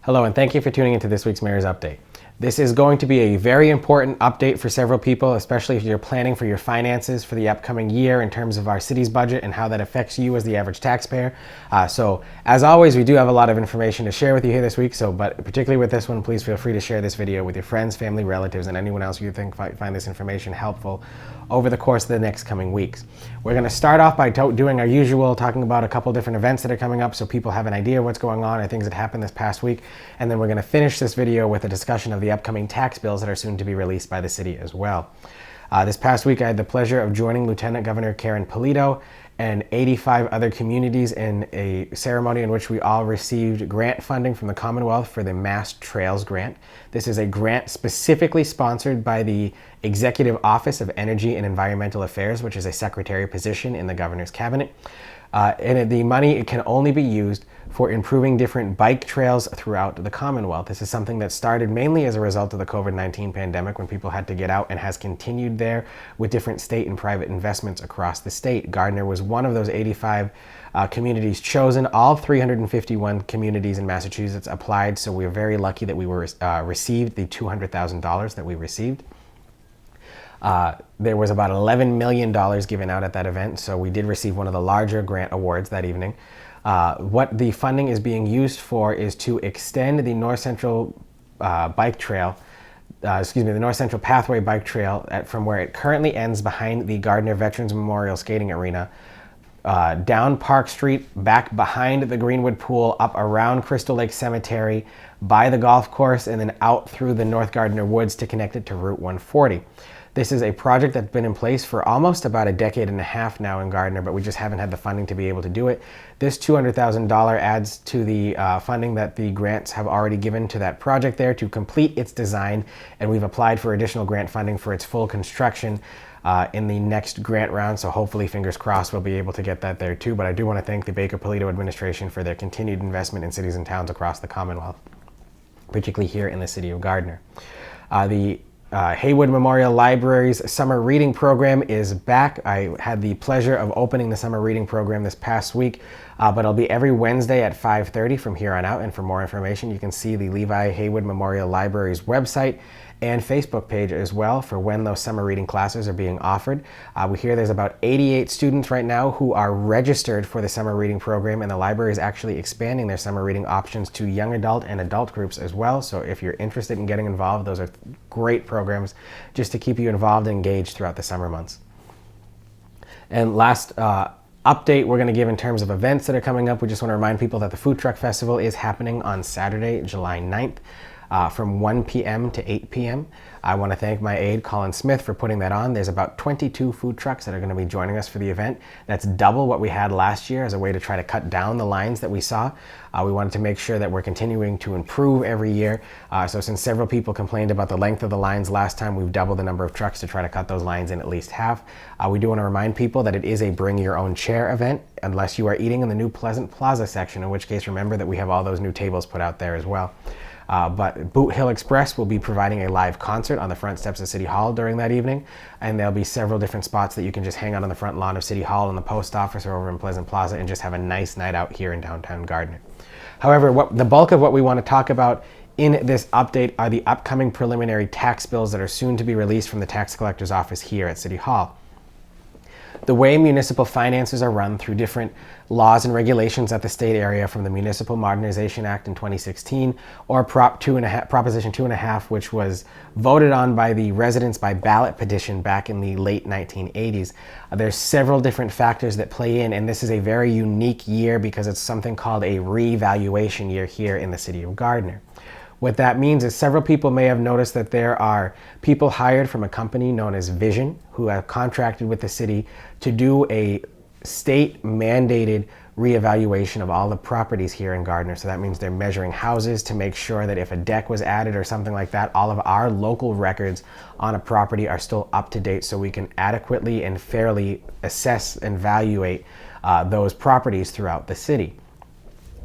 Hello, and thank you for tuning into this week's Mayor's Update. This is going to be a very important update for several people, especially if you're planning for your finances for the upcoming year in terms of our city's budget and how that affects you as the average taxpayer. So as always, we do have a lot of information to share with you here this week, but particularly with this one, please feel free to share this video with your friends, family, relatives, and anyone else you think might find this information helpful over the course of the next coming weeks. We're going to start off by doing our usual, talking about a couple different events that are coming up so people have an idea of what's going on or things that happened this past week. And then we're going to finish this video with a discussion of the upcoming tax bills that are soon to be released by the city as well. This past week, I had the pleasure of joining Lieutenant Governor Karen Polito and 85 other communities in a ceremony in which we all received grant funding from the Commonwealth for the Mass Trails Grant. This is a grant specifically sponsored by the Executive Office of Energy and Environmental Affairs, which is a secretary position in the governor's cabinet. And the money can only be used for improving different bike trails throughout the Commonwealth. This is something that started mainly as a result of the COVID-19 pandemic when people had to get out and has continued there with different state and private investments across the state. Gardner was one of those 85 communities chosen. All 351 communities in Massachusetts applied, so we are very lucky that we were received the $200,000 that we received. There was about $11 million given out at that event, so we did receive one of the larger grant awards that evening. What the funding is being used for is to extend the North Central bike trail, the North Central Pathway bike trail from where it currently ends behind the Gardner Veterans Memorial Skating Arena, down Park Street, back behind the Greenwood Pool, up around Crystal Lake Cemetery, by the golf course, and then out through the North Gardner Woods to connect it to Route 140. This is a project that's been in place for almost about a decade and a half now in Gardner, but we just haven't had the funding to be able to do it. This $200,000 adds to the funding that the grants have already given to that project there to complete its design, and we've applied for additional grant funding for its full construction in the next grant round, so hopefully, fingers crossed, we'll be able to get that there too. But I do want to thank the Baker-Polito administration for their continued investment in cities and towns across the Commonwealth, particularly here in the city of Gardner. The Haywood Memorial Library's summer reading program is back. I had the pleasure of opening the summer reading program this past week, but it'll be every Wednesday at 5:30 from here on out. And for more information, you can see the Levi Haywood Memorial Library's website and Facebook page as well for when those summer reading classes are being offered. We hear there's about 88 students right now who are registered for the summer reading program, and the library is actually expanding their summer reading options to young adult and adult groups as well. So if you're interested in getting involved, those are great programs just to keep you involved and engaged throughout the summer months. And last update we're going to give in terms of events that are coming up. We just want to remind people that the Food Truck Festival is happening on Saturday, July 9th. From 1 p.m. to 8 p.m. I want to thank my aide, Colin Smith, for putting that on. There's about 22 food trucks that are going to be joining us for the event. That's double what we had last year as a way to try to cut down the lines that we saw. We wanted to make sure that we're continuing to improve every year. So since several people complained about the length of the lines last time, we've doubled the number of trucks to try to cut those lines in at least half. We do want to remind people that it is a bring your own chair event, unless you are eating in the new Pleasant Plaza section, in which case remember that we have all those new tables put out there as well. But Boot Hill Express will be providing a live concert on the front steps of City Hall during that evening, and there'll be several different spots that you can just hang out on the front lawn of City Hall and the post office or over in Pleasant Plaza and just have a nice night out here in downtown Gardner. However, the bulk of what we want to talk about in this update are the upcoming preliminary tax bills that are soon to be released from the tax collector's office here at City Hall. The way municipal finances are run through different laws and regulations at the state area, from the Municipal Modernization Act in 2016 or Proposition 2.5, which was voted on by the residents by ballot petition back in the late 1980s. There's several different factors that play in, and this is a very unique year because it's something called a revaluation year here in the city of Gardner. What that means is several people may have noticed that there are people hired from a company known as Vision who have contracted with the city to do a state-mandated reevaluation of all the properties here in Gardner. So that means they're measuring houses to make sure that if a deck was added or something like that, all of our local records on a property are still up to date so we can adequately and fairly assess and evaluate those properties throughout the city.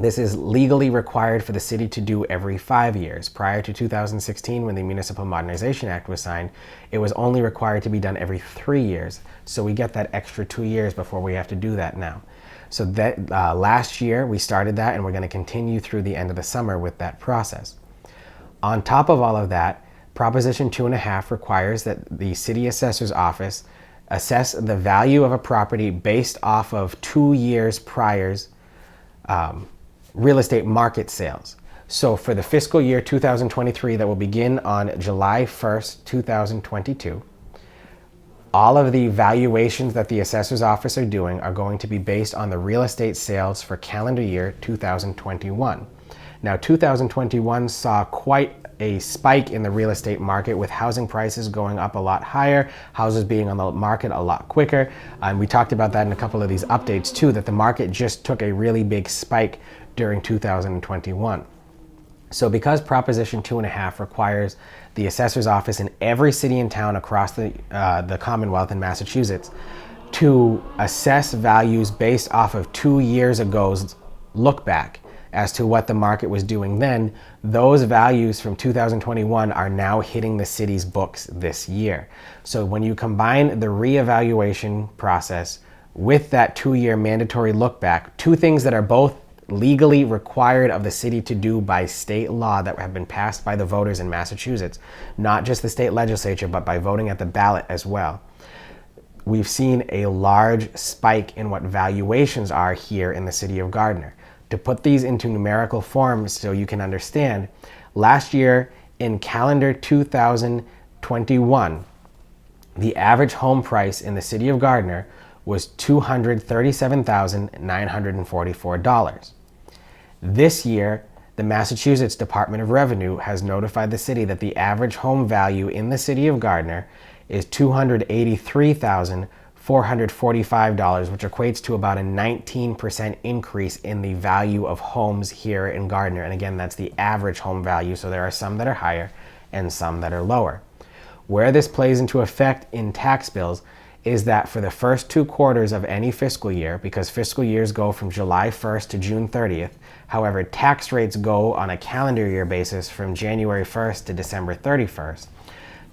This is legally required for the city to do every 5 years. Prior to 2016, when the Municipal Modernization Act was signed, it was only required to be done every 3 years. So we get that extra 2 years before we have to do that now. So that last year we started that, and we're going to continue through the end of the summer with that process. On top of all of that, Proposition 2.5 requires that the city assessor's office assess the value of a property based off of 2 years prior's real estate market sales. So for the fiscal year 2023 that will begin on July 1st, 2022, all of the valuations that the assessor's office are doing are going to be based on the real estate sales for calendar year 2021. Now, 2021 saw quite a spike in the real estate market, with housing prices going up a lot higher, houses being on the market a lot quicker. And we talked about that in a couple of these updates too, that the market just took a really big spike during 2021. So because Proposition 2.5 requires the assessor's office in every city and town across the Commonwealth in Massachusetts to assess values based off of 2 years ago's look back as to what the market was doing then, those values from 2021 are now hitting the city's books this year. So when you combine the reevaluation process with that 2-year mandatory look back, two things that are both legally required of the city to do by state law that have been passed by the voters in Massachusetts, not just the state legislature, but by voting at the ballot as well. We've seen a large spike in what valuations are here in the city of Gardner. To put these into numerical forms so you can understand, last year in calendar 2021, the average home price in the city of Gardner was $237,944. This year, the Massachusetts Department of Revenue has notified the city that the average home value in the city of Gardner is $283,445, which equates to about a 19% increase in the value of homes here in Gardner. And again, that's the average home value, so there are some that are higher and some that are lower. Where this plays into effect in tax bills is that for the first 2 quarters of any fiscal year, because fiscal years go from July 1st to June 30th, however, tax rates go on a calendar year basis from January 1st to December 31st.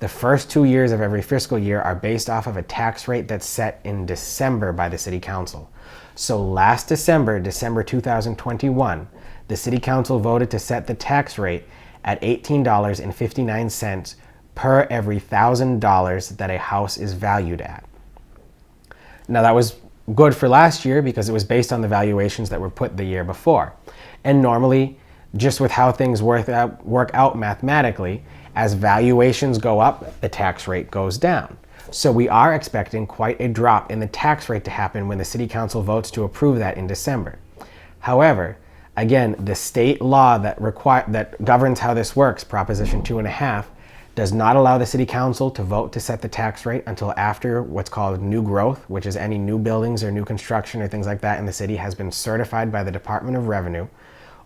The first 2 years of every fiscal year are based off of a tax rate that's set in December by the City Council. So last December, December 2021, the City Council voted to set the tax rate at $18.59 per every $1,000 that a house is valued at. Now that was good for last year because it was based on the valuations that were put the year before. And normally, just with how things work out mathematically, as valuations go up, the tax rate goes down. So we are expecting quite a drop in the tax rate to happen when the City Council votes to approve that in December. However, again, the state law that governs how this works, Proposition 2.5, does not allow the City Council to vote to set the tax rate until after what's called new growth, which is any new buildings or new construction or things like that in the city has been certified by the Department of Revenue,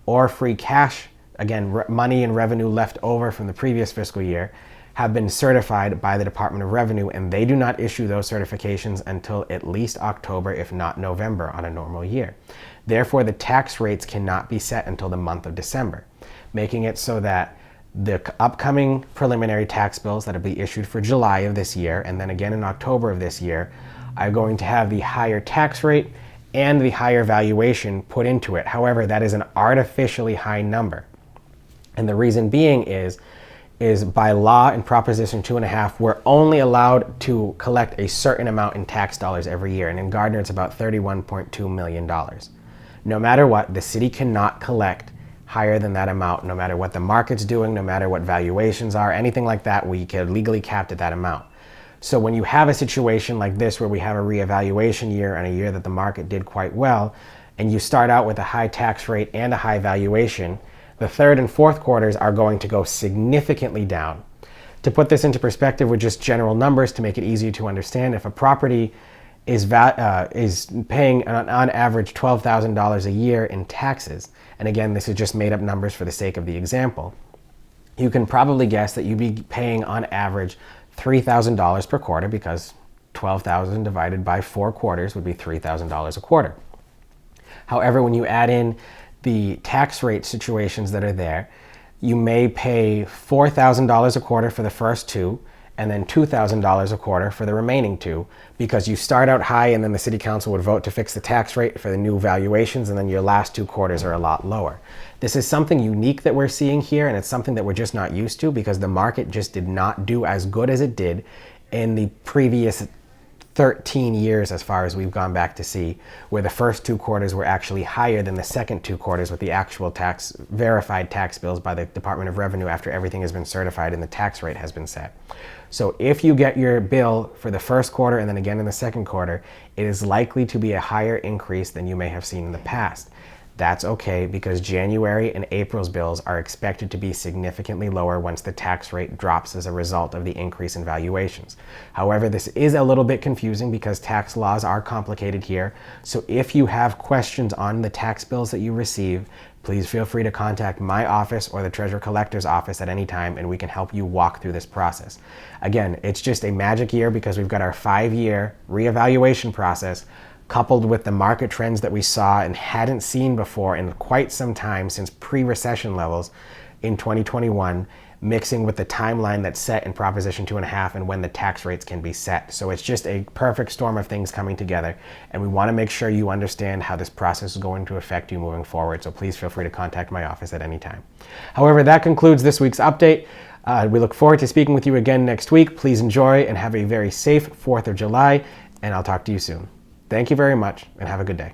or free cash, again, money and revenue left over from the previous fiscal year, have been certified by the Department of Revenue, and they do not issue those certifications until at least October, if not November, on a normal year. Therefore, the tax rates cannot be set until the month of December, making it so that the upcoming preliminary tax bills that will be issued for July of this year, and then again in October of this year, are going to have the higher tax rate and the higher valuation put into it. However, that is an artificially high number. And the reason being is by law in Proposition 2.5, we're only allowed to collect a certain amount in tax dollars every year. And in Gardner, it's about $31.2 million. No matter what, the city cannot collect higher than that amount, no matter what the market's doing, no matter what valuations are, anything like that, we can legally capped at that amount. So when you have a situation like this where we have a reevaluation year and a year that the market did quite well, and you start out with a high tax rate and a high valuation, the third and fourth quarters are going to go significantly down. To put this into perspective with just general numbers to make it easier to understand, if a property is paying on average $12,000 a year in taxes, and again, this is just made up numbers for the sake of the example, you can probably guess that you'd be paying on average $3,000 per quarter, because 12,000 divided by 4 quarters would be $3,000 a quarter. However, when you add in the tax rate situations that are there, you may pay $4,000 a quarter for the first two, and then $2,000 a quarter for the remaining two, because you start out high and then the city council would vote to fix the tax rate for the new valuations, and then your last two quarters are a lot lower. This is something unique that we're seeing here, and it's something that we're just not used to because the market just did not do as good as it did in the previous 13 years, as far as we've gone back to see, where the first two quarters were actually higher than the second two quarters with the actual verified tax bills by the Department of Revenue after everything has been certified and the tax rate has been set. So if you get your bill for the first quarter and then again in the second quarter, it is likely to be a higher increase than you may have seen in the past. That's okay, because January and April's bills are expected to be significantly lower once the tax rate drops as a result of the increase in valuations. However, this is a little bit confusing because tax laws are complicated here. So if you have questions on the tax bills that you receive, please feel free to contact my office or the Treasurer Collector's office at any time, and we can help you walk through this process. Again, it's just a magic year because we've got our 5-year reevaluation process coupled with the market trends that we saw and hadn't seen before in quite some time since pre-recession levels in 2021, mixing with the timeline that's set in Proposition 2.5 and when the tax rates can be set. So it's just a perfect storm of things coming together, and we want to make sure you understand how this process is going to affect you moving forward. So please feel free to contact my office at any time. However, that concludes this week's update. We look forward to speaking with you again next week. Please enjoy and have a very safe 4th of July, and I'll talk to you soon. Thank you very much, and have a good day.